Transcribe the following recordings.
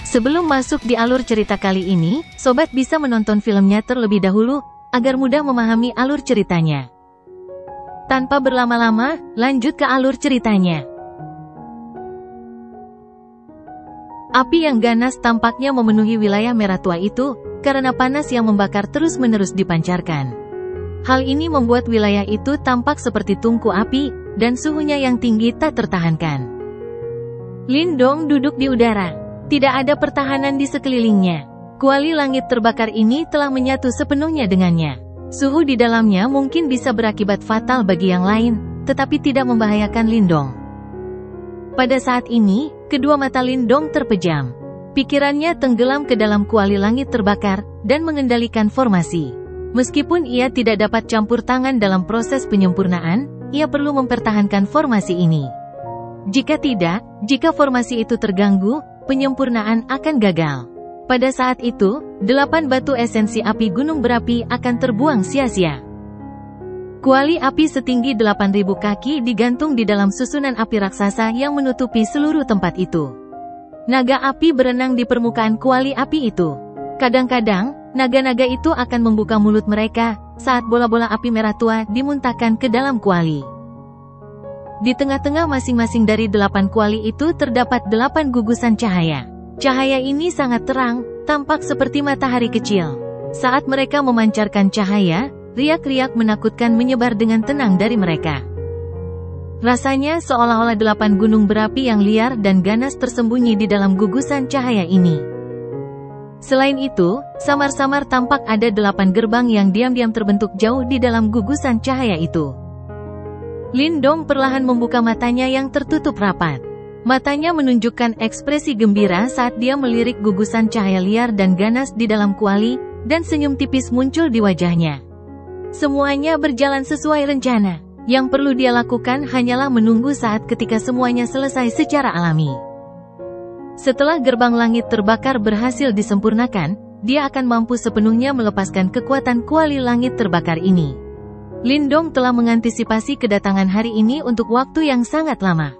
Sebelum masuk di alur cerita kali ini, sobat bisa menonton filmnya terlebih dahulu, agar mudah memahami alur ceritanya. Tanpa berlama-lama, lanjut ke alur ceritanya. Api yang ganas tampaknya memenuhi wilayah Merah Tua itu, karena panas yang membakar terus-menerus dipancarkan. Hal ini membuat wilayah itu tampak seperti tungku api, dan suhunya yang tinggi tak tertahankan. Lindong duduk di udara. Tidak ada pertahanan di sekelilingnya. Kuali langit terbakar ini telah menyatu sepenuhnya dengannya. Suhu di dalamnya mungkin bisa berakibat fatal bagi yang lain, tetapi tidak membahayakan Lindong. Pada saat ini, kedua mata Lindong terpejam. Pikirannya tenggelam ke dalam kuali langit terbakar, dan mengendalikan formasi. Meskipun ia tidak dapat campur tangan dalam proses penyempurnaan, ia perlu mempertahankan formasi ini. Jika tidak, jika formasi itu terganggu, penyempurnaan akan gagal. Pada saat itu, 8 batu esensi api gunung berapi akan terbuang sia-sia. Kuali api setinggi 8.000 kaki digantung di dalam susunan api raksasa yang menutupi seluruh tempat itu. Naga api berenang di permukaan kuali api itu. Kadang-kadang, naga-naga itu akan membuka mulut mereka saat bola-bola api merah tua dimuntahkan ke dalam kuali. Di tengah-tengah masing-masing dari 8 kuali itu terdapat 8 gugusan cahaya. Cahaya ini sangat terang, tampak seperti matahari kecil. Saat mereka memancarkan cahaya, riak-riak menakutkan menyebar dengan tenang dari mereka. Rasanya seolah-olah 8 gunung berapi yang liar dan ganas tersembunyi di dalam gugusan cahaya ini. Selain itu, samar-samar tampak ada 8 gerbang yang diam-diam terbentuk jauh di dalam gugusan cahaya itu. Lindong perlahan membuka matanya yang tertutup rapat. Matanya menunjukkan ekspresi gembira saat dia melirik gugusan cahaya liar dan ganas di dalam kuali, dan senyum tipis muncul di wajahnya. Semuanya berjalan sesuai rencana. Yang perlu dia lakukan hanyalah menunggu saat ketika semuanya selesai secara alami. Setelah gerbang langit terbakar berhasil disempurnakan, dia akan mampu sepenuhnya melepaskan kekuatan kuali langit terbakar ini. Lindong telah mengantisipasi kedatangan hari ini untuk waktu yang sangat lama.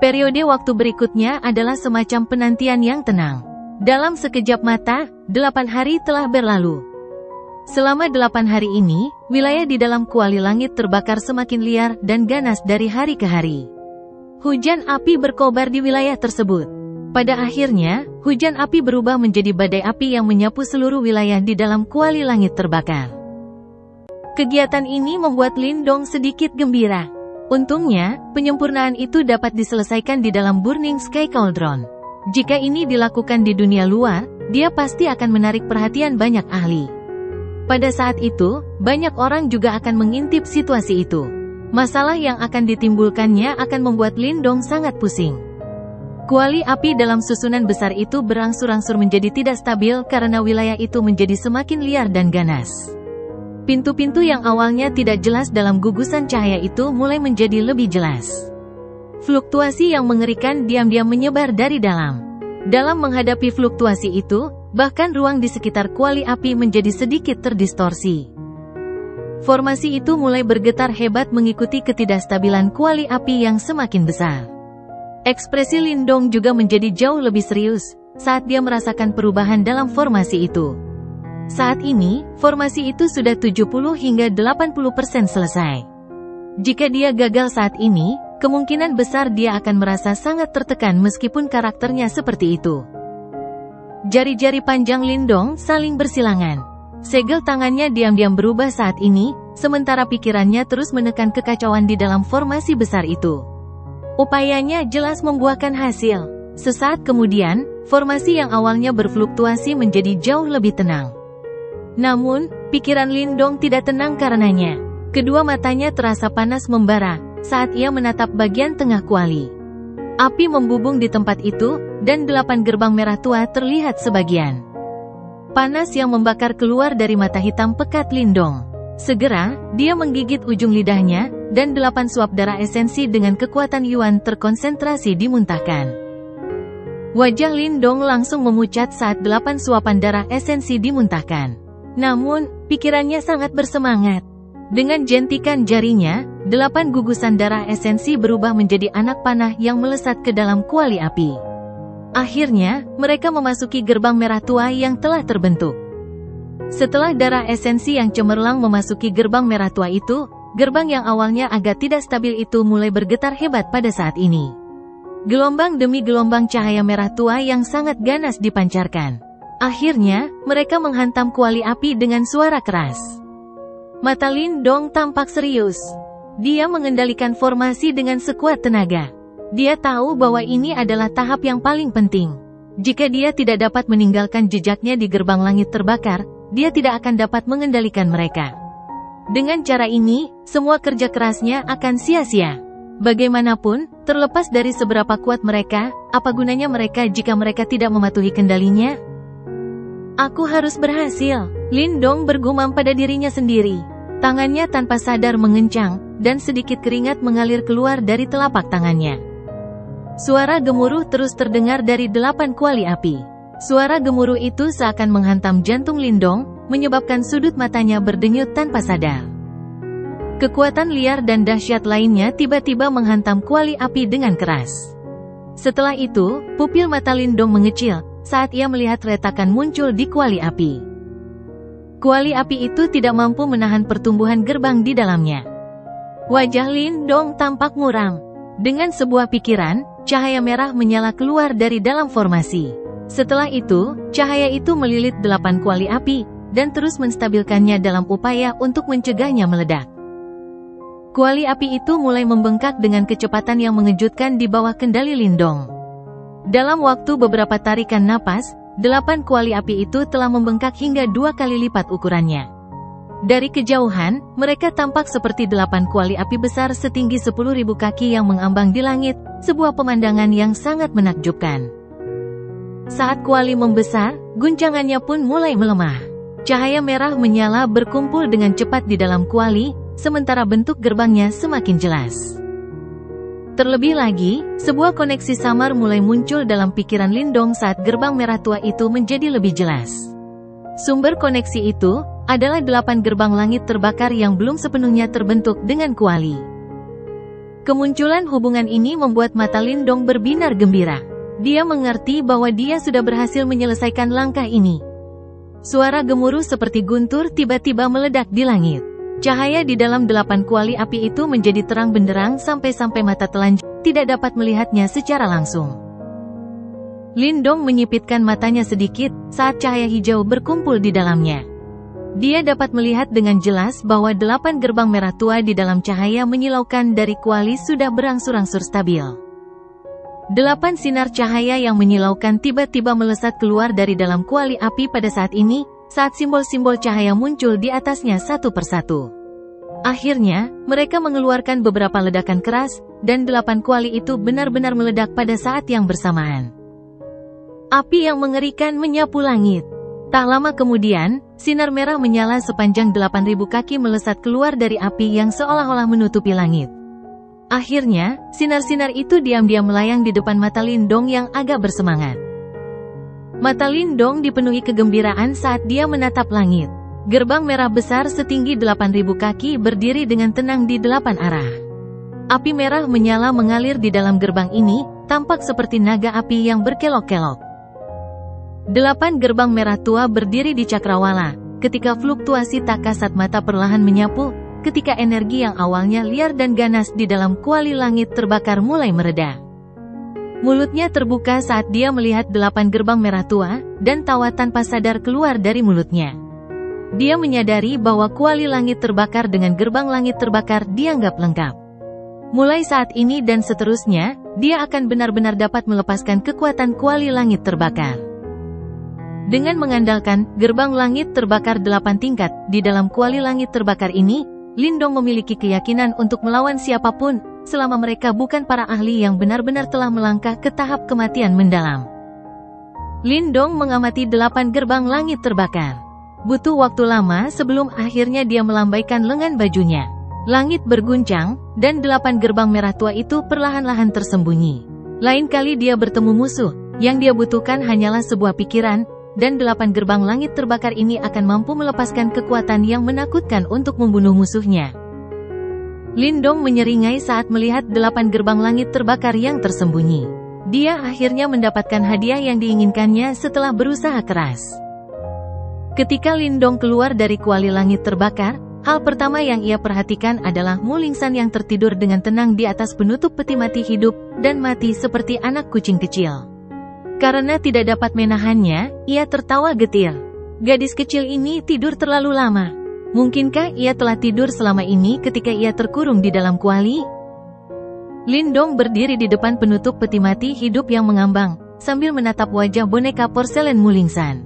Periode waktu berikutnya adalah semacam penantian yang tenang. Dalam sekejap mata, 8 hari telah berlalu. Selama 8 hari ini, wilayah di dalam kuali langit terbakar semakin liar dan ganas dari hari ke hari. Hujan api berkobar di wilayah tersebut. Pada akhirnya, hujan api berubah menjadi badai api yang menyapu seluruh wilayah di dalam kuali langit terbakar. Kegiatan ini membuat Lindong sedikit gembira. Untungnya, penyempurnaan itu dapat diselesaikan di dalam Burning Sky Cauldron. Jika ini dilakukan di dunia luar, dia pasti akan menarik perhatian banyak ahli. Pada saat itu, banyak orang juga akan mengintip situasi itu. Masalah yang akan ditimbulkannya akan membuat Lindong sangat pusing. Kuali api dalam susunan besar itu berangsur-angsur menjadi tidak stabil karena wilayah itu menjadi semakin liar dan ganas. Pintu-pintu yang awalnya tidak jelas dalam gugusan cahaya itu mulai menjadi lebih jelas. Fluktuasi yang mengerikan diam-diam menyebar dari dalam. Dalam menghadapi fluktuasi itu, bahkan ruang di sekitar kuali api menjadi sedikit terdistorsi. Formasi itu mulai bergetar hebat mengikuti ketidakstabilan kuali api yang semakin besar. Ekspresi Lindong juga menjadi jauh lebih serius saat dia merasakan perubahan dalam formasi itu. Saat ini, formasi itu sudah 70 hingga 80% selesai. Jika dia gagal saat ini, kemungkinan besar dia akan merasa sangat tertekan meskipun karakternya seperti itu. Jari-jari panjang Lindong saling bersilangan. Segel tangannya diam-diam berubah saat ini, sementara pikirannya terus menekan kekacauan di dalam formasi besar itu. Upayanya jelas membuahkan hasil. Sesaat kemudian, formasi yang awalnya berfluktuasi menjadi jauh lebih tenang. Namun, pikiran Lindong tidak tenang karenanya. Kedua matanya terasa panas membara saat ia menatap bagian tengah kuali. Api membubung di tempat itu, dan 8 gerbang merah tua terlihat sebagian. Panas yang membakar keluar dari mata hitam pekat Lindong. Segera, dia menggigit ujung lidahnya, dan 8 suap darah esensi dengan kekuatan Yuan terkonsentrasi dimuntahkan. Wajah Lindong langsung memucat saat 8 suapan darah esensi dimuntahkan. Namun, pikirannya sangat bersemangat. Dengan jentikan jarinya, 8 gugusan darah esensi berubah menjadi anak panah yang melesat ke dalam kuali api. Akhirnya, mereka memasuki gerbang merah tua yang telah terbentuk. Setelah darah esensi yang cemerlang memasuki gerbang merah tua itu, gerbang yang awalnya agak tidak stabil itu mulai bergetar hebat pada saat ini. Gelombang demi gelombang cahaya merah tua yang sangat ganas dipancarkan. Akhirnya, mereka menghantam kuali api dengan suara keras. Mata Lindong tampak serius. Dia mengendalikan formasi dengan sekuat tenaga. Dia tahu bahwa ini adalah tahap yang paling penting. Jika dia tidak dapat meninggalkan jejaknya di gerbang langit terbakar, dia tidak akan dapat mengendalikan mereka. Dengan cara ini, semua kerja kerasnya akan sia-sia. Bagaimanapun, terlepas dari seberapa kuat mereka, apa gunanya mereka jika mereka tidak mematuhi kendalinya? Aku harus berhasil, Lindong bergumam pada dirinya sendiri. Tangannya tanpa sadar mengencang, dan sedikit keringat mengalir keluar dari telapak tangannya. Suara gemuruh terus terdengar dari 8 kuali api. Suara gemuruh itu seakan menghantam jantung Lindong, menyebabkan sudut matanya berdenyut tanpa sadar. Kekuatan liar dan dahsyat lainnya tiba-tiba menghantam kuali api dengan keras. Setelah itu, pupil mata Lindong mengecil, saat ia melihat retakan muncul di kuali api. Kuali api itu tidak mampu menahan pertumbuhan gerbang di dalamnya. Wajah Lindong tampak muram. Dengan sebuah pikiran, cahaya merah menyala keluar dari dalam formasi. Setelah itu, cahaya itu melilit 8 kuali api, dan terus menstabilkannya dalam upaya untuk mencegahnya meledak. Kuali api itu mulai membengkak dengan kecepatan yang mengejutkan di bawah kendali Lindong. Dalam waktu beberapa tarikan napas, 8 kuali api itu telah membengkak hingga 2 kali lipat ukurannya. Dari kejauhan, mereka tampak seperti 8 kuali api besar setinggi 10.000 kaki yang mengambang di langit, sebuah pemandangan yang sangat menakjubkan. Saat kuali membesar, guncangannya pun mulai melemah. Cahaya merah menyala berkumpul dengan cepat di dalam kuali, sementara bentuk gerbangnya semakin jelas. Terlebih lagi, sebuah koneksi samar mulai muncul dalam pikiran Lindong saat gerbang merah tua itu menjadi lebih jelas. Sumber koneksi itu adalah 8 gerbang langit terbakar yang belum sepenuhnya terbentuk dengan kuali. Kemunculan hubungan ini membuat mata Lindong berbinar gembira. Dia mengerti bahwa dia sudah berhasil menyelesaikan langkah ini. Suara gemuruh seperti guntur tiba-tiba meledak di langit. Cahaya di dalam 8 kuali api itu menjadi terang benderang sampai-sampai mata telanjang tidak dapat melihatnya secara langsung. Lindong menyipitkan matanya sedikit saat cahaya hijau berkumpul di dalamnya. Dia dapat melihat dengan jelas bahwa 8 gerbang merah tua di dalam cahaya menyilaukan dari kuali sudah berangsur-angsur stabil. 8 sinar cahaya yang menyilaukan tiba-tiba melesat keluar dari dalam kuali api pada saat ini, saat simbol-simbol cahaya muncul di atasnya satu persatu. Akhirnya, mereka mengeluarkan beberapa ledakan keras, dan 8 kuali itu benar-benar meledak pada saat yang bersamaan. Api yang mengerikan menyapu langit. Tak lama kemudian, sinar merah menyala sepanjang 8.000 kaki melesat keluar dari api yang seolah-olah menutupi langit. Akhirnya, sinar-sinar itu diam-diam melayang di depan mata Lindong yang agak bersemangat. Mata Lindong dipenuhi kegembiraan saat dia menatap langit. Gerbang merah besar setinggi 8.000 kaki berdiri dengan tenang di 8 arah. Api merah menyala mengalir di dalam gerbang ini, tampak seperti naga api yang berkelok-kelok. 8 gerbang merah tua berdiri di cakrawala, ketika fluktuasi tak kasat mata perlahan menyapu, ketika energi yang awalnya liar dan ganas di dalam kuali langit terbakar mulai mereda. Mulutnya terbuka saat dia melihat 8 gerbang merah tua, dan tawa tanpa sadar keluar dari mulutnya. Dia menyadari bahwa kuali langit terbakar dengan gerbang langit terbakar dianggap lengkap. Mulai saat ini dan seterusnya, dia akan benar-benar dapat melepaskan kekuatan kuali langit terbakar. Dengan mengandalkan gerbang langit terbakar 8 tingkat di dalam kuali langit terbakar ini, Lindong memiliki keyakinan untuk melawan siapapun, selama mereka bukan para ahli yang benar-benar telah melangkah ke tahap kematian mendalam. Lindong mengamati 8 gerbang langit terbakar. Butuh waktu lama sebelum akhirnya dia melambaikan lengan bajunya. Langit berguncang, dan 8 gerbang merah tua itu perlahan-lahan tersembunyi. Lain kali dia bertemu musuh, yang dia butuhkan hanyalah sebuah pikiran, dan 8 gerbang langit terbakar ini akan mampu melepaskan kekuatan yang menakutkan untuk membunuh musuhnya. Lindong menyeringai saat melihat 8 gerbang langit terbakar yang tersembunyi. dia akhirnya mendapatkan hadiah yang diinginkannya setelah berusaha keras. Ketika Lindong keluar dari kuali langit terbakar, hal pertama yang ia perhatikan adalah Mulingsan yang tertidur dengan tenang di atas penutup peti mati hidup dan mati seperti anak kucing kecil. Karena tidak dapat menahannya, ia tertawa getir. Gadis kecil ini tidur terlalu lama. Mungkinkah ia telah tidur selama ini ketika ia terkurung di dalam kuali? Lindong berdiri di depan penutup peti mati hidup yang mengambang, sambil menatap wajah boneka porselen Mulingsan.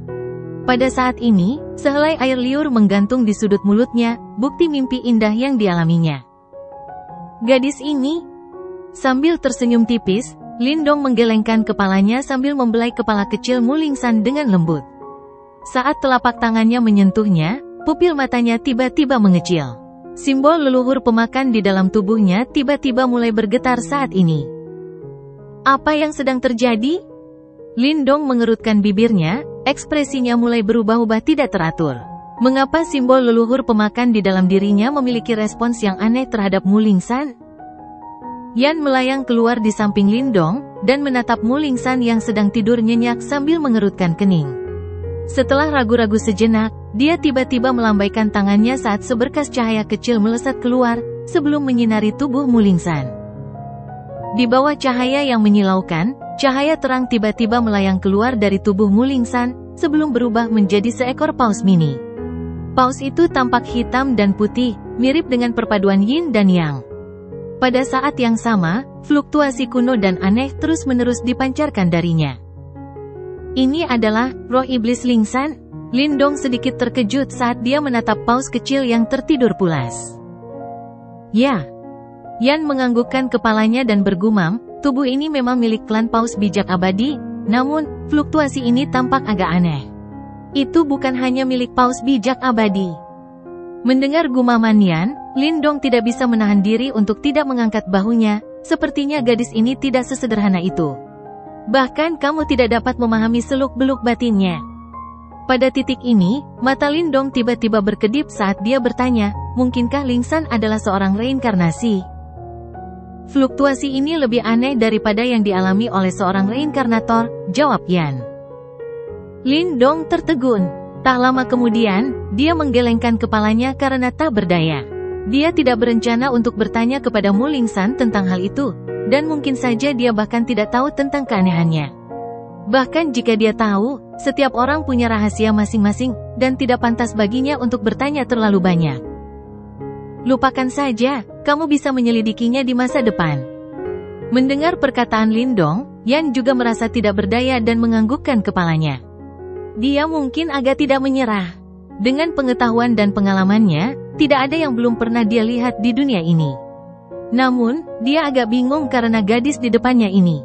Pada saat ini, sehelai air liur menggantung di sudut mulutnya, bukti mimpi indah yang dialaminya. Gadis ini, sambil tersenyum tipis, Lindong menggelengkan kepalanya sambil membelai kepala kecil Mulingsan dengan lembut. Saat telapak tangannya menyentuhnya, pupil matanya tiba-tiba mengecil. Simbol leluhur pemakan di dalam tubuhnya tiba-tiba mulai bergetar saat ini. Apa yang sedang terjadi? Lindong mengerutkan bibirnya, ekspresinya mulai berubah-ubah tidak teratur. Mengapa simbol leluhur pemakan di dalam dirinya memiliki respons yang aneh terhadap Mulingsan? Yan melayang keluar di samping Lindong, dan menatap Mulingsan yang sedang tidur nyenyak sambil mengerutkan kening. Setelah ragu-ragu sejenak, dia tiba-tiba melambaikan tangannya saat seberkas cahaya kecil melesat keluar, sebelum menyinari tubuh Mulingsan. Di bawah cahaya yang menyilaukan, cahaya terang tiba-tiba melayang keluar dari tubuh Mulingsan, sebelum berubah menjadi seekor paus mini. Paus itu tampak hitam dan putih, mirip dengan perpaduan yin dan yang. Pada saat yang sama, fluktuasi kuno dan aneh terus-menerus dipancarkan darinya. Ini adalah roh iblis Lingsan. Lindong sedikit terkejut saat dia menatap paus kecil yang tertidur pulas. Ya. Yan menganggukkan kepalanya dan bergumam, tubuh ini memang milik klan paus bijak abadi, namun, fluktuasi ini tampak agak aneh. Itu bukan hanya milik paus bijak abadi. Mendengar gumaman Yan, Lindong tidak bisa menahan diri untuk tidak mengangkat bahunya, sepertinya gadis ini tidak sesederhana itu. Bahkan kamu tidak dapat memahami seluk-beluk batinnya. Pada titik ini, mata Lindong tiba-tiba berkedip saat dia bertanya, mungkinkah Lingsan adalah seorang reinkarnasi? Fluktuasi ini lebih aneh daripada yang dialami oleh seorang reinkarnator, jawab Yan. Lindong tertegun. Tak lama kemudian, dia menggelengkan kepalanya karena tak berdaya. Dia tidak berencana untuk bertanya kepada Mulingsan tentang hal itu, dan mungkin saja dia bahkan tidak tahu tentang keanehannya. Bahkan jika dia tahu, setiap orang punya rahasia masing-masing, dan tidak pantas baginya untuk bertanya terlalu banyak. Lupakan saja, kamu bisa menyelidikinya di masa depan. Mendengar perkataan Lindong, Yan juga merasa tidak berdaya dan menganggukkan kepalanya. Dia mungkin agak tidak menyerah. Dengan pengetahuan dan pengalamannya, tidak ada yang belum pernah dia lihat di dunia ini. Namun, dia agak bingung karena gadis di depannya ini.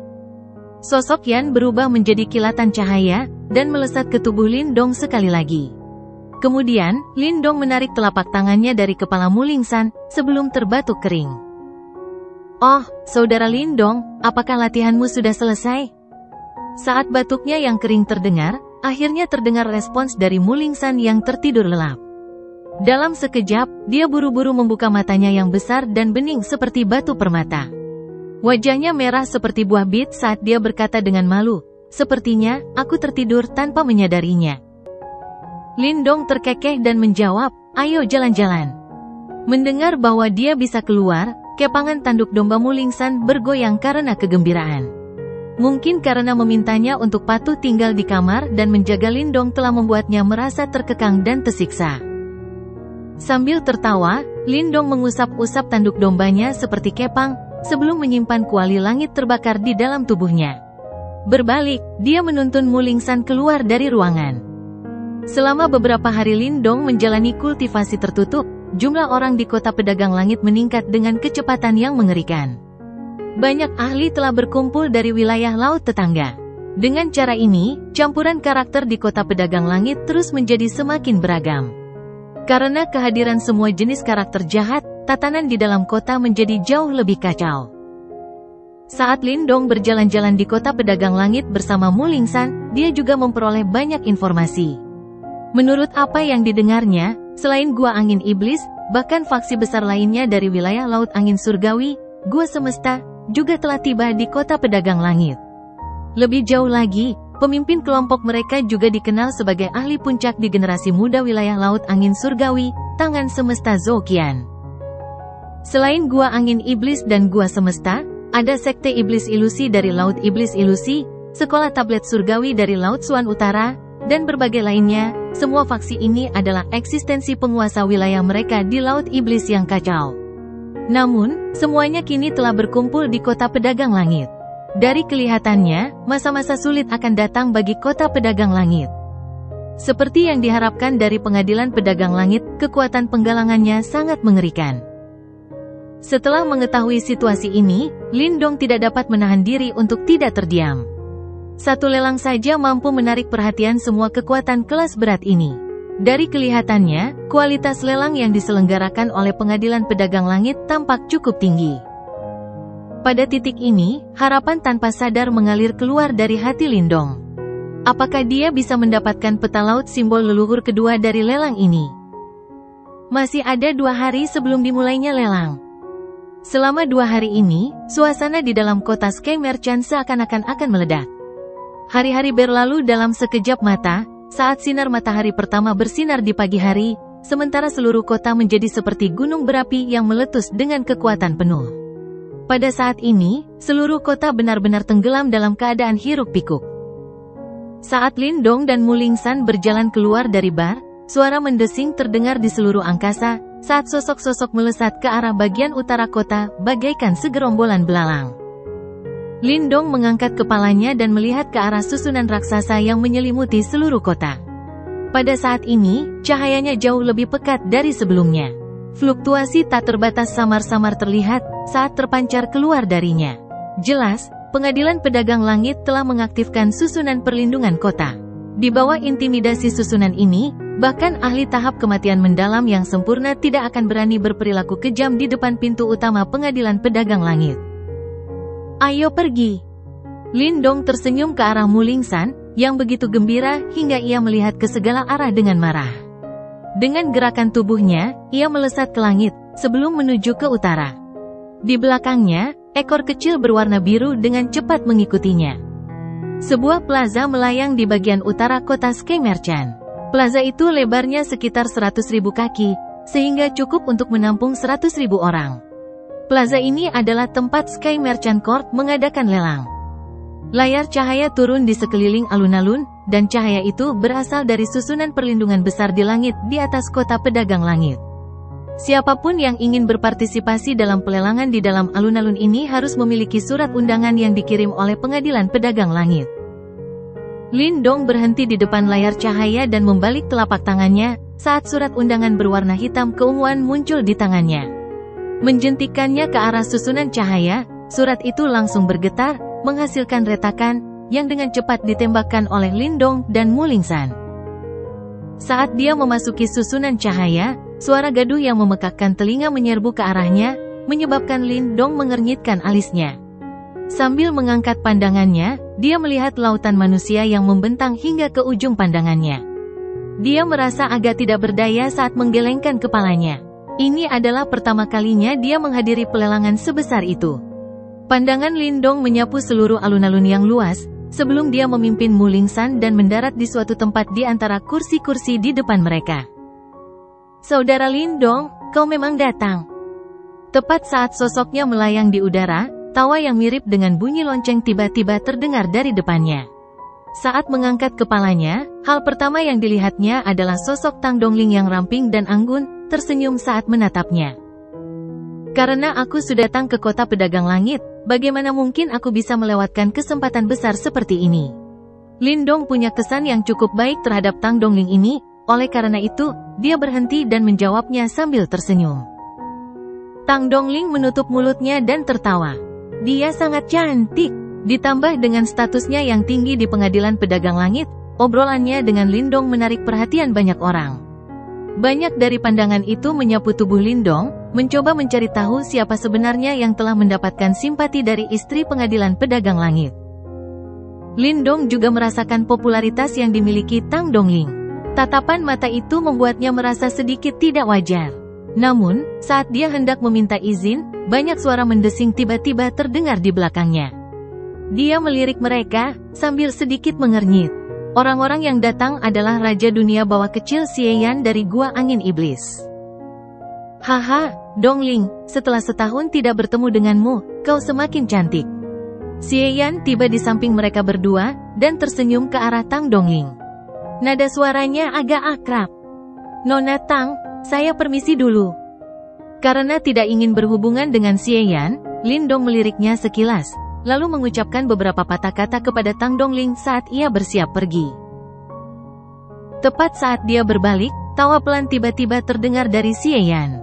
Sosok Yan berubah menjadi kilatan cahaya, dan melesat ke tubuh Lindong sekali lagi. Kemudian, Lindong menarik telapak tangannya dari kepala Mulingsan, sebelum terbatuk kering. Oh, saudara Lindong, apakah latihanmu sudah selesai? Saat batuknya yang kering terdengar, akhirnya terdengar respons dari Mulingsan yang tertidur lelap. Dalam sekejap, dia buru-buru membuka matanya yang besar dan bening seperti batu permata. Wajahnya merah seperti buah bit saat dia berkata dengan malu, sepertinya, aku tertidur tanpa menyadarinya. Lindong terkekeh dan menjawab, ayo jalan-jalan. Mendengar bahwa dia bisa keluar, kepangan tanduk domba Mulingsan bergoyang karena kegembiraan. Mungkin karena memintanya untuk patuh tinggal di kamar dan menjaga Lindong telah membuatnya merasa terkekang dan tersiksa. Sambil tertawa, Lindong mengusap-usap tanduk dombanya seperti kepang, sebelum menyimpan kuali langit terbakar di dalam tubuhnya. Berbalik, dia menuntun Mulingsan keluar dari ruangan. Selama beberapa hari Lindong menjalani kultivasi tertutup, jumlah orang di kota pedagang langit meningkat dengan kecepatan yang mengerikan. Banyak ahli telah berkumpul dari wilayah laut tetangga. Dengan cara ini, campuran karakter di kota pedagang langit terus menjadi semakin beragam. Karena kehadiran semua jenis karakter jahat, tatanan di dalam kota menjadi jauh lebih kacau. Saat Lindong berjalan-jalan di kota pedagang langit bersama Mulingsan, dia juga memperoleh banyak informasi. Menurut apa yang didengarnya, selain Gua Angin Iblis, bahkan faksi besar lainnya dari wilayah Laut Angin Surgawi, Gua Semesta, juga telah tiba di kota pedagang langit. Lebih jauh lagi, pemimpin kelompok mereka juga dikenal sebagai ahli puncak di generasi muda wilayah Laut Angin Surgawi, Tangan Semesta Zouqian. Selain Gua Angin Iblis dan Gua Semesta, ada Sekte Iblis Ilusi dari Laut Iblis Ilusi, Sekolah Tablet Surgawi dari Laut Suan Utara, dan berbagai lainnya. Semua faksi ini adalah eksistensi penguasa wilayah mereka di Laut Iblis yang kacau. Namun, semuanya kini telah berkumpul di Kota Pedagang Langit. Dari kelihatannya, masa-masa sulit akan datang bagi Kota Pedagang Langit. Seperti yang diharapkan dari Pengadilan Pedagang Langit, kekuatan penggalangannya sangat mengerikan. Setelah mengetahui situasi ini, Lin Dong tidak dapat menahan diri untuk tidak terdiam. Satu lelang saja mampu menarik perhatian semua kekuatan kelas berat ini. Dari kelihatannya, kualitas lelang yang diselenggarakan oleh Pengadilan Pedagang Langit tampak cukup tinggi. Pada titik ini, harapan tanpa sadar mengalir keluar dari hati Lin Dong. Apakah dia bisa mendapatkan peta laut simbol leluhur kedua dari lelang ini? Masih ada 2 hari sebelum dimulainya lelang. Selama 2 hari ini, suasana di dalam kota Sky Merchant seakan-akan akan meledak. Hari-hari berlalu dalam sekejap mata, saat sinar matahari pertama bersinar di pagi hari, sementara seluruh kota menjadi seperti gunung berapi yang meletus dengan kekuatan penuh. Pada saat ini, seluruh kota benar-benar tenggelam dalam keadaan hiruk-pikuk. Saat Lin Dong dan Mu Lingsan berjalan keluar dari bar, suara mendesing terdengar di seluruh angkasa, saat sosok-sosok melesat ke arah bagian utara kota, bagaikan segerombolan belalang. Lin Dong mengangkat kepalanya dan melihat ke arah susunan raksasa yang menyelimuti seluruh kota. Pada saat ini, cahayanya jauh lebih pekat dari sebelumnya. Fluktuasi tak terbatas samar-samar terlihat saat terpancar keluar darinya. Jelas, Pengadilan Pedagang Langit telah mengaktifkan susunan perlindungan kota. Di bawah intimidasi susunan ini, bahkan ahli tahap kematian mendalam yang sempurna tidak akan berani berperilaku kejam di depan pintu utama Pengadilan Pedagang Langit. Ayo pergi. Lin Dong tersenyum ke arah Mu Lingsan, yang begitu gembira hingga ia melihat ke segala arah dengan marah. Dengan gerakan tubuhnya, ia melesat ke langit, sebelum menuju ke utara. Di belakangnya, ekor kecil berwarna biru dengan cepat mengikutinya. Sebuah plaza melayang di bagian utara kota Sky Merchant. Plaza itu lebarnya sekitar 100.000 kaki, sehingga cukup untuk menampung 100.000 orang. Plaza ini adalah tempat Sky Merchant Court mengadakan lelang. Layar cahaya turun di sekeliling alun-alun, dan cahaya itu berasal dari susunan perlindungan besar di langit di atas Kota Pedagang Langit. Siapapun yang ingin berpartisipasi dalam pelelangan di dalam alun-alun ini harus memiliki surat undangan yang dikirim oleh Pengadilan Pedagang Langit. Lin Dong berhenti di depan layar cahaya dan membalik telapak tangannya, saat surat undangan berwarna hitam keunguan muncul di tangannya. Menjentikannya ke arah susunan cahaya, surat itu langsung bergetar, menghasilkan retakan, yang dengan cepat ditembakkan oleh Lin Dong dan Mu Lingsan. Saat dia memasuki susunan cahaya, suara gaduh yang memekakkan telinga menyerbu ke arahnya, menyebabkan Lin Dong mengernyitkan alisnya. Sambil mengangkat pandangannya, dia melihat lautan manusia yang membentang hingga ke ujung pandangannya. Dia merasa agak tidak berdaya saat menggelengkan kepalanya. Ini adalah pertama kalinya dia menghadiri pelelangan sebesar itu. Pandangan Lin Dong menyapu seluruh alun-alun yang luas, sebelum dia memimpin Mu Lingsan dan mendarat di suatu tempat di antara kursi-kursi di depan mereka. Saudara Lin Dong, kau memang datang. Tepat saat sosoknya melayang di udara, tawa yang mirip dengan bunyi lonceng tiba-tiba terdengar dari depannya. Saat mengangkat kepalanya, hal pertama yang dilihatnya adalah sosok Tang Dongling yang ramping dan anggun, tersenyum saat menatapnya. Karena aku sudah datang ke Kota Pedagang Langit, bagaimana mungkin aku bisa melewatkan kesempatan besar seperti ini? Lin Dong punya kesan yang cukup baik terhadap Tang Dongling ini, oleh karena itu, dia berhenti dan menjawabnya sambil tersenyum. Tang Dongling menutup mulutnya dan tertawa. Dia sangat cantik. Ditambah dengan statusnya yang tinggi di Pengadilan Pedagang Langit, obrolannya dengan Lin Dong menarik perhatian banyak orang. Banyak dari pandangan itu menyapu tubuh Lin Dong, mencoba mencari tahu siapa sebenarnya yang telah mendapatkan simpati dari istri Pengadilan Pedagang Langit. Lin Dong juga merasakan popularitas yang dimiliki Tang Dongling. Tatapan mata itu membuatnya merasa sedikit tidak wajar. Namun, saat dia hendak meminta izin, banyak suara mendesing tiba-tiba terdengar di belakangnya. Dia melirik mereka, sambil sedikit mengernyit. Orang-orang yang datang adalah Raja Dunia Bawah Kecil Xie Yan dari Gua Angin Iblis. Haha, Dongling, setelah setahun tidak bertemu denganmu, kau semakin cantik. Xie Yan tiba di samping mereka berdua, dan tersenyum ke arah Tang Dongling. Nada suaranya agak akrab. Nona Tang, saya permisi dulu. Karena tidak ingin berhubungan dengan Xie Yan, Lindong meliriknya sekilas, lalu mengucapkan beberapa patah kata kepada Tang Dongling saat ia bersiap pergi. Tepat saat dia berbalik, tawa pelan tiba-tiba terdengar dari Xie Yan.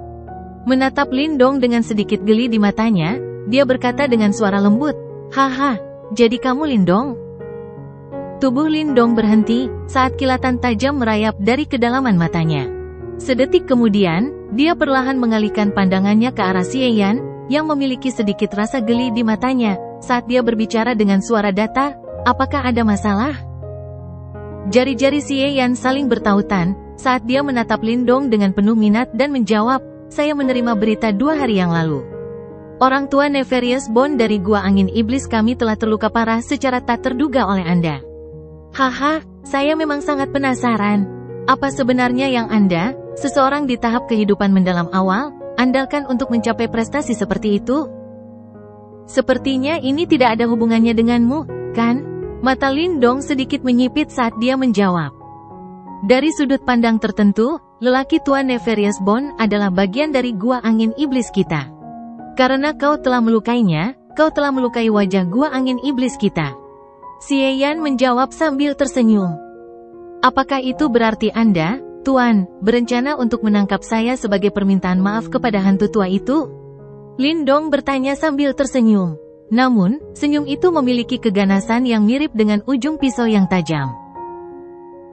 Menatap Lindong dengan sedikit geli di matanya, dia berkata dengan suara lembut, "Haha, jadi kamu Lindong?" Tubuh Lindong berhenti, saat kilatan tajam merayap dari kedalaman matanya. Sedetik kemudian, dia perlahan mengalihkan pandangannya ke arah Xie Yan, yang memiliki sedikit rasa geli di matanya, saat dia berbicara dengan suara datar, "Apakah ada masalah?" Jari-jari Xie Yan saling bertautan, saat dia menatap Lindong dengan penuh minat dan menjawab, "Saya menerima berita 2 hari yang lalu. Orang tua Nefarious Bone dari Gua Angin Iblis kami telah terluka parah secara tak terduga oleh Anda." Haha, saya memang sangat penasaran. Apa sebenarnya yang Anda, seseorang di tahap kehidupan mendalam awal, andalkan untuk mencapai prestasi seperti itu? Sepertinya ini tidak ada hubungannya denganmu, kan? Mata Lindong sedikit menyipit saat dia menjawab. Dari sudut pandang tertentu, lelaki tua Nefarious Bone adalah bagian dari Gua Angin Iblis kita. Karena kau telah melukainya, kau telah melukai wajah Gua Angin Iblis kita. Xie Yan menjawab sambil tersenyum. Apakah itu berarti Anda, Tuan, berencana untuk menangkap saya sebagai permintaan maaf kepada hantu tua itu? Lindong bertanya sambil tersenyum. Namun, senyum itu memiliki keganasan yang mirip dengan ujung pisau yang tajam.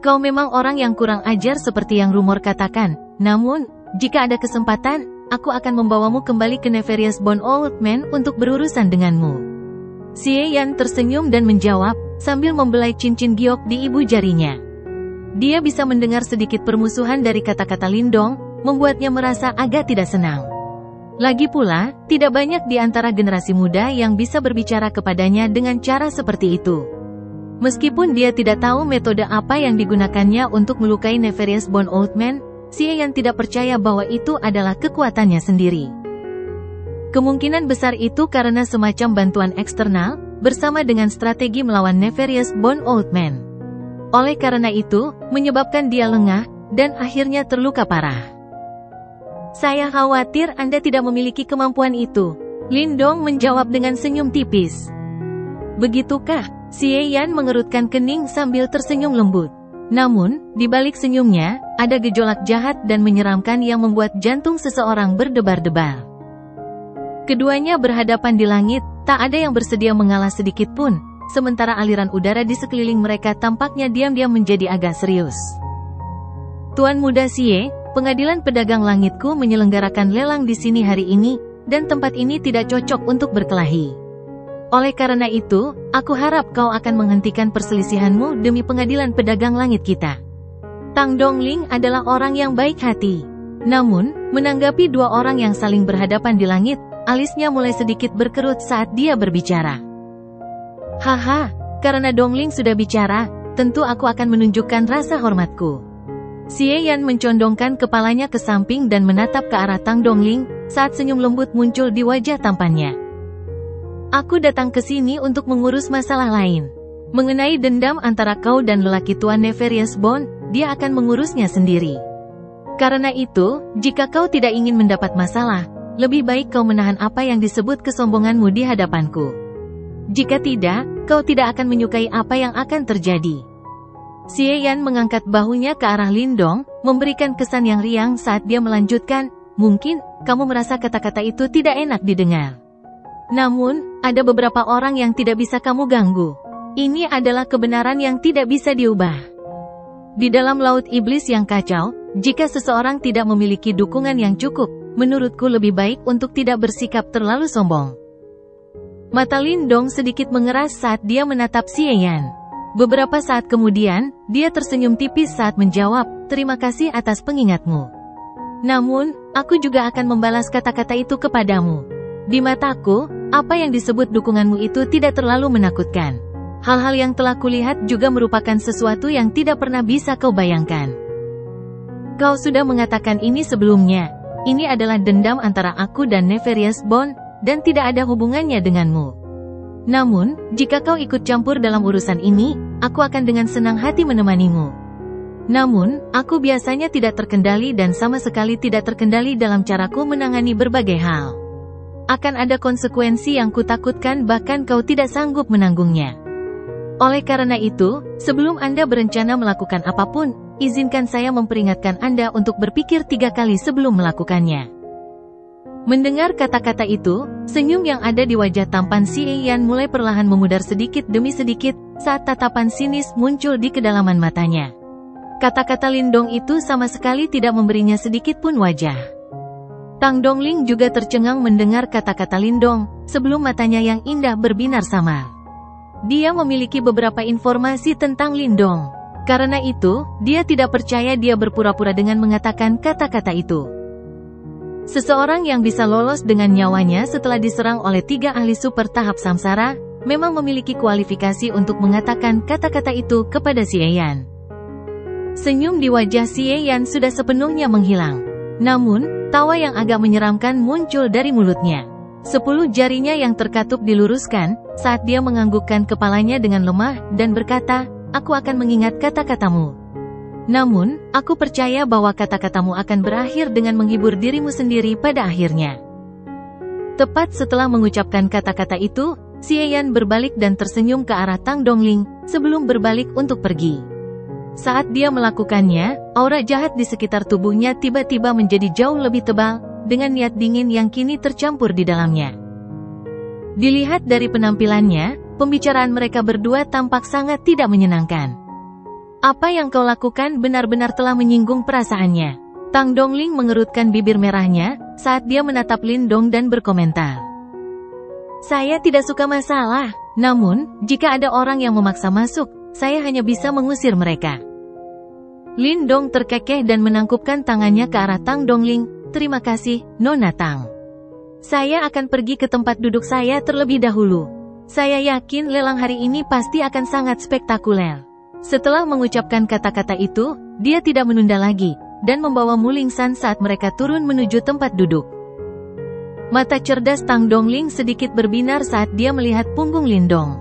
Kau memang orang yang kurang ajar seperti yang rumor katakan. Namun, jika ada kesempatan, aku akan membawamu kembali ke Nefarious Bone Old Man untuk berurusan denganmu. Xie Yan tersenyum dan menjawab, sambil membelai cincin giok di ibu jarinya. Dia bisa mendengar sedikit permusuhan dari kata-kata Lindong, membuatnya merasa agak tidak senang. Lagi pula, tidak banyak di antara generasi muda yang bisa berbicara kepadanya dengan cara seperti itu. Meskipun dia tidak tahu metode apa yang digunakannya untuk melukai Nefarious Bone Old Man, Xie Yan tidak percaya bahwa itu adalah kekuatannya sendiri. Kemungkinan besar itu karena semacam bantuan eksternal, bersama dengan strategi melawan Nefarious Bone Old Man. Oleh karena itu, menyebabkan dia lengah, dan akhirnya terluka parah. Saya khawatir Anda tidak memiliki kemampuan itu. Lindong menjawab dengan senyum tipis. Begitukah? Xie Yan mengerutkan kening sambil tersenyum lembut. Namun, di balik senyumnya, ada gejolak jahat dan menyeramkan yang membuat jantung seseorang berdebar-debar. Keduanya berhadapan di langit, tak ada yang bersedia mengalah sedikit pun, sementara aliran udara di sekeliling mereka tampaknya diam-diam menjadi agak serius. Tuan Muda Xie, Pengadilan Pedagang Langitku menyelenggarakan lelang di sini hari ini, dan tempat ini tidak cocok untuk berkelahi. Oleh karena itu, aku harap kau akan menghentikan perselisihanmu demi Pengadilan Pedagang Langit kita. Tang Dongling adalah orang yang baik hati. Namun, menanggapi dua orang yang saling berhadapan di langit, alisnya mulai sedikit berkerut saat dia berbicara. Haha, karena Dongling sudah bicara, tentu aku akan menunjukkan rasa hormatku. Xie Yan mencondongkan kepalanya ke samping dan menatap ke arah Tang Dongling, saat senyum lembut muncul di wajah tampannya. Aku datang ke sini untuk mengurus masalah lain. Mengenai dendam antara kau dan lelaki tua Nefarious Bone, dia akan mengurusnya sendiri. Karena itu, jika kau tidak ingin mendapat masalah, lebih baik kau menahan apa yang disebut kesombonganmu di hadapanku. Jika tidak, kau tidak akan menyukai apa yang akan terjadi. Xie Yan mengangkat bahunya ke arah Lindong, memberikan kesan yang riang saat dia melanjutkan, mungkin, kamu merasa kata-kata itu tidak enak didengar. Namun, ada beberapa orang yang tidak bisa kamu ganggu. Ini adalah kebenaran yang tidak bisa diubah. Di dalam laut iblis yang kacau, jika seseorang tidak memiliki dukungan yang cukup, menurutku lebih baik untuk tidak bersikap terlalu sombong. Mata Lindong sedikit mengeras saat dia menatap Xie Yan. Beberapa saat kemudian, dia tersenyum tipis saat menjawab, terima kasih atas pengingatmu. Namun, aku juga akan membalas kata-kata itu kepadamu. Di mataku, apa yang disebut dukunganmu itu tidak terlalu menakutkan. Hal-hal yang telah kulihat juga merupakan sesuatu yang tidak pernah bisa kau bayangkan. Kau sudah mengatakan ini sebelumnya. Ini adalah dendam antara aku dan Nefarious Bond, dan tidak ada hubungannya denganmu. Namun, jika kau ikut campur dalam urusan ini, aku akan dengan senang hati menemanimu. Namun, aku biasanya tidak terkendali dan sama sekali tidak terkendali dalam caraku menangani berbagai hal. Akan ada konsekuensi yang kutakutkan bahkan kau tidak sanggup menanggungnya. Oleh karena itu, sebelum Anda berencana melakukan apapun, izinkan saya memperingatkan Anda untuk berpikir 3 kali sebelum melakukannya. Mendengar kata-kata itu, senyum yang ada di wajah tampan si Ian mulai perlahan memudar sedikit demi sedikit, saat tatapan sinis muncul di kedalaman matanya. Kata-kata Lindong itu sama sekali tidak memberinya sedikit pun wajah. Tang Dongling juga tercengang mendengar kata-kata Lindong, sebelum matanya yang indah berbinar samar. Dia memiliki beberapa informasi tentang Lindong. Karena itu, dia tidak percaya dia berpura-pura dengan mengatakan kata-kata itu. Seseorang yang bisa lolos dengan nyawanya setelah diserang oleh 3 ahli super tahap samsara, memang memiliki kualifikasi untuk mengatakan kata-kata itu kepada si Ian. Senyum di wajah si Ian sudah sepenuhnya menghilang. Namun, tawa yang agak menyeramkan muncul dari mulutnya. 10 jarinya yang terkatup diluruskan, saat dia menganggukkan kepalanya dengan lemah, dan berkata, "Aku akan mengingat kata-katamu. Namun, aku percaya bahwa kata-katamu akan berakhir dengan menghibur dirimu sendiri pada akhirnya." Tepat setelah mengucapkan kata-kata itu, si Ian berbalik dan tersenyum ke arah Tang Dongling, sebelum berbalik untuk pergi. Saat dia melakukannya, aura jahat di sekitar tubuhnya tiba-tiba menjadi jauh lebih tebal, dengan niat dingin yang kini tercampur di dalamnya. Dilihat dari penampilannya, pembicaraan mereka berdua tampak sangat tidak menyenangkan. Apa yang kau lakukan benar-benar telah menyinggung perasaannya. Tang Dongling mengerutkan bibir merahnya, saat dia menatap Lindong dan berkomentar. Saya tidak suka masalah, namun, jika ada orang yang memaksa masuk, saya hanya bisa mengusir mereka. Lindong terkekeh dan menangkupkan tangannya ke arah Tang Dongling. Terima kasih, Nona Tang. Saya akan pergi ke tempat duduk saya terlebih dahulu. Saya yakin lelang hari ini pasti akan sangat spektakuler. Setelah mengucapkan kata-kata itu, dia tidak menunda lagi, dan membawa Mu Lingsan saat mereka turun menuju tempat duduk. Mata cerdas Tang Dongling sedikit berbinar saat dia melihat punggung Lindong.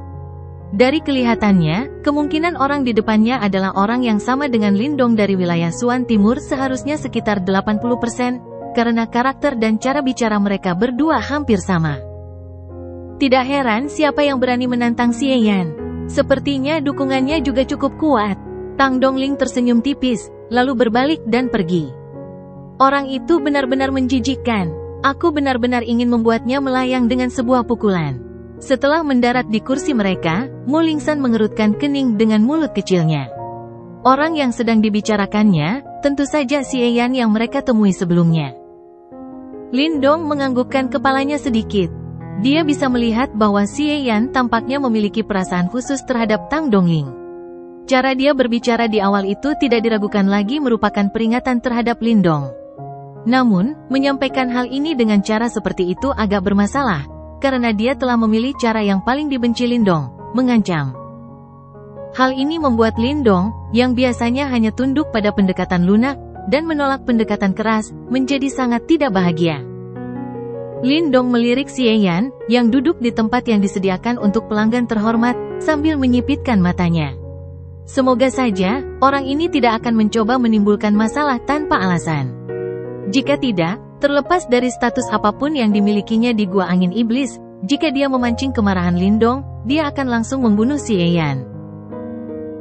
Dari kelihatannya, kemungkinan orang di depannya adalah orang yang sama dengan Lindong dari wilayah Suan Timur seharusnya sekitar 80%, karena karakter dan cara bicara mereka berdua hampir sama. Tidak heran siapa yang berani menantang si Ian. Sepertinya dukungannya juga cukup kuat. Tang Dongling tersenyum tipis, lalu berbalik dan pergi. Orang itu benar-benar menjijikkan. Aku benar-benar ingin membuatnya melayang dengan sebuah pukulan. Setelah mendarat di kursi mereka, Mu Lingsan mengerutkan kening dengan mulut kecilnya. Orang yang sedang dibicarakannya, tentu saja si Ian yang mereka temui sebelumnya. Lindong menganggukkan kepalanya sedikit. Dia bisa melihat bahwa si Ian tampaknya memiliki perasaan khusus terhadap Tang Dongling. Cara dia berbicara di awal itu tidak diragukan lagi merupakan peringatan terhadap Lindong. Namun, menyampaikan hal ini dengan cara seperti itu agak bermasalah, karena dia telah memilih cara yang paling dibenci Lindong, mengancam. Hal ini membuat Lindong, yang biasanya hanya tunduk pada pendekatan lunak, dan menolak pendekatan keras, menjadi sangat tidak bahagia. Lindong melirik si Ian, yang duduk di tempat yang disediakan untuk pelanggan terhormat, sambil menyipitkan matanya. Semoga saja, orang ini tidak akan mencoba menimbulkan masalah tanpa alasan. Jika tidak, terlepas dari status apapun yang dimilikinya di Gua Angin Iblis, jika dia memancing kemarahan Lindong, dia akan langsung membunuh si Ian.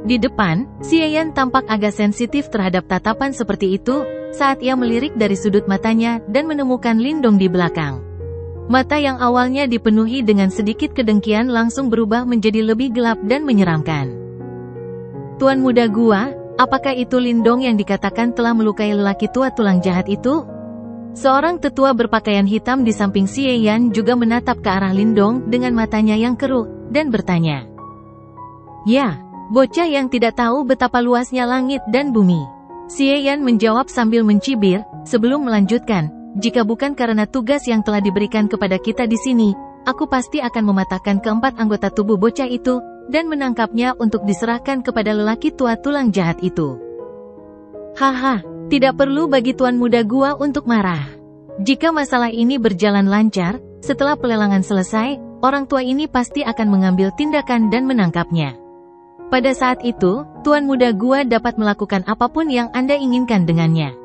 Di depan, si Ian tampak agak sensitif terhadap tatapan seperti itu, saat ia melirik dari sudut matanya dan menemukan Lindong di belakang. Mata yang awalnya dipenuhi dengan sedikit kedengkian langsung berubah menjadi lebih gelap dan menyeramkan. Tuan muda Gua, apakah itu Lindong yang dikatakan telah melukai lelaki tua tulang jahat itu? Seorang tetua berpakaian hitam di samping si Ian juga menatap ke arah Lindong dengan matanya yang keruh, dan bertanya. Ya, bocah yang tidak tahu betapa luasnya langit dan bumi. Si Ian menjawab sambil mencibir, sebelum melanjutkan, jika bukan karena tugas yang telah diberikan kepada kita di sini, aku pasti akan mematahkan keempat anggota tubuh bocah itu, dan menangkapnya untuk diserahkan kepada lelaki tua tulang jahat itu. Haha, tidak perlu bagi tuan muda gua untuk marah. Jika masalah ini berjalan lancar, setelah pelelangan selesai, orang tua ini pasti akan mengambil tindakan dan menangkapnya. Pada saat itu, tuan muda gua dapat melakukan apapun yang Anda inginkan dengannya.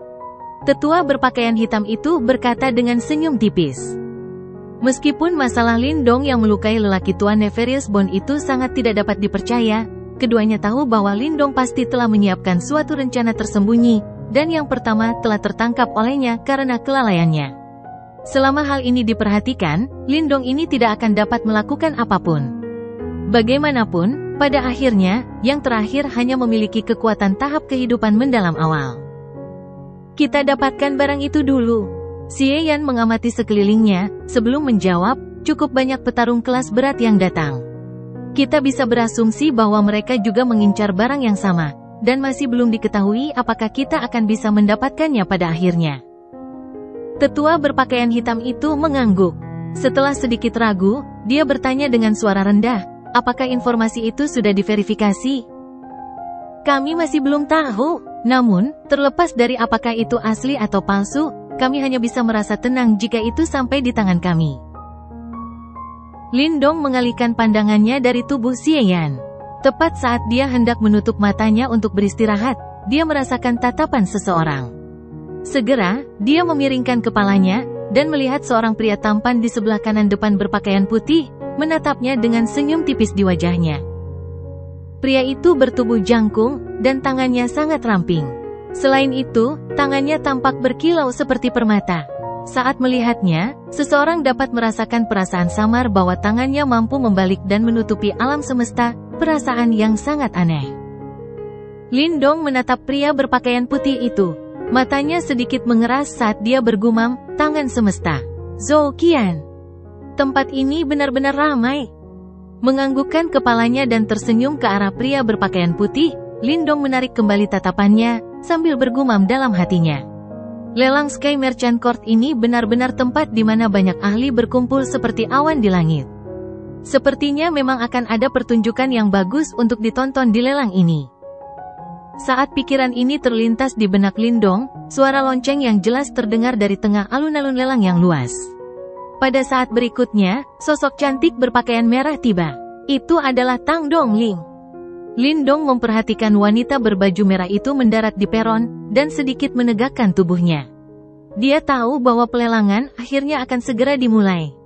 Tetua berpakaian hitam itu berkata dengan senyum tipis. Meskipun masalah Lindong yang melukai lelaki tua Nefarious Bond itu sangat tidak dapat dipercaya, keduanya tahu bahwa Lindong pasti telah menyiapkan suatu rencana tersembunyi, dan yang pertama telah tertangkap olehnya karena kelalaiannya. Selama hal ini diperhatikan, Lindong ini tidak akan dapat melakukan apapun. Bagaimanapun, pada akhirnya, yang terakhir hanya memiliki kekuatan tahap kehidupan mendalam awal. Kita dapatkan barang itu dulu. Xie Yan mengamati sekelilingnya, sebelum menjawab, cukup banyak petarung kelas berat yang datang. Kita bisa berasumsi bahwa mereka juga mengincar barang yang sama, dan masih belum diketahui apakah kita akan bisa mendapatkannya pada akhirnya. Tetua berpakaian hitam itu mengangguk. Setelah sedikit ragu, dia bertanya dengan suara rendah, apakah informasi itu sudah diverifikasi? Kami masih belum tahu, namun, terlepas dari apakah itu asli atau palsu, kami hanya bisa merasa tenang jika itu sampai di tangan kami. Lindong mengalihkan pandangannya dari tubuh Xie Yan. Tepat saat dia hendak menutup matanya untuk beristirahat, dia merasakan tatapan seseorang. Segera, dia memiringkan kepalanya, dan melihat seorang pria tampan di sebelah kanan depan berpakaian putih, menatapnya dengan senyum tipis di wajahnya. Pria itu bertubuh jangkung, dan tangannya sangat ramping. Selain itu, tangannya tampak berkilau seperti permata. Saat melihatnya, seseorang dapat merasakan perasaan samar bahwa tangannya mampu membalik dan menutupi alam semesta, perasaan yang sangat aneh. Lindong menatap pria berpakaian putih itu. Matanya sedikit mengeras saat dia bergumam, tangan semesta. Zhou Qian. Tempat ini benar-benar ramai. Menganggukkan kepalanya dan tersenyum ke arah pria berpakaian putih, Lindong menarik kembali tatapannya, sambil bergumam dalam hatinya. Lelang Sky Merchant Court ini benar-benar tempat di mana banyak ahli berkumpul seperti awan di langit. Sepertinya memang akan ada pertunjukan yang bagus untuk ditonton di lelang ini. Saat pikiran ini terlintas di benak Lindong, suara lonceng yang jelas terdengar dari tengah alun-alun lelang yang luas. Pada saat berikutnya, sosok cantik berpakaian merah tiba. Itu adalah Tang Dongling. Lindong memperhatikan wanita berbaju merah itu mendarat di peron, dan sedikit menegakkan tubuhnya. Dia tahu bahwa pelelangan akhirnya akan segera dimulai.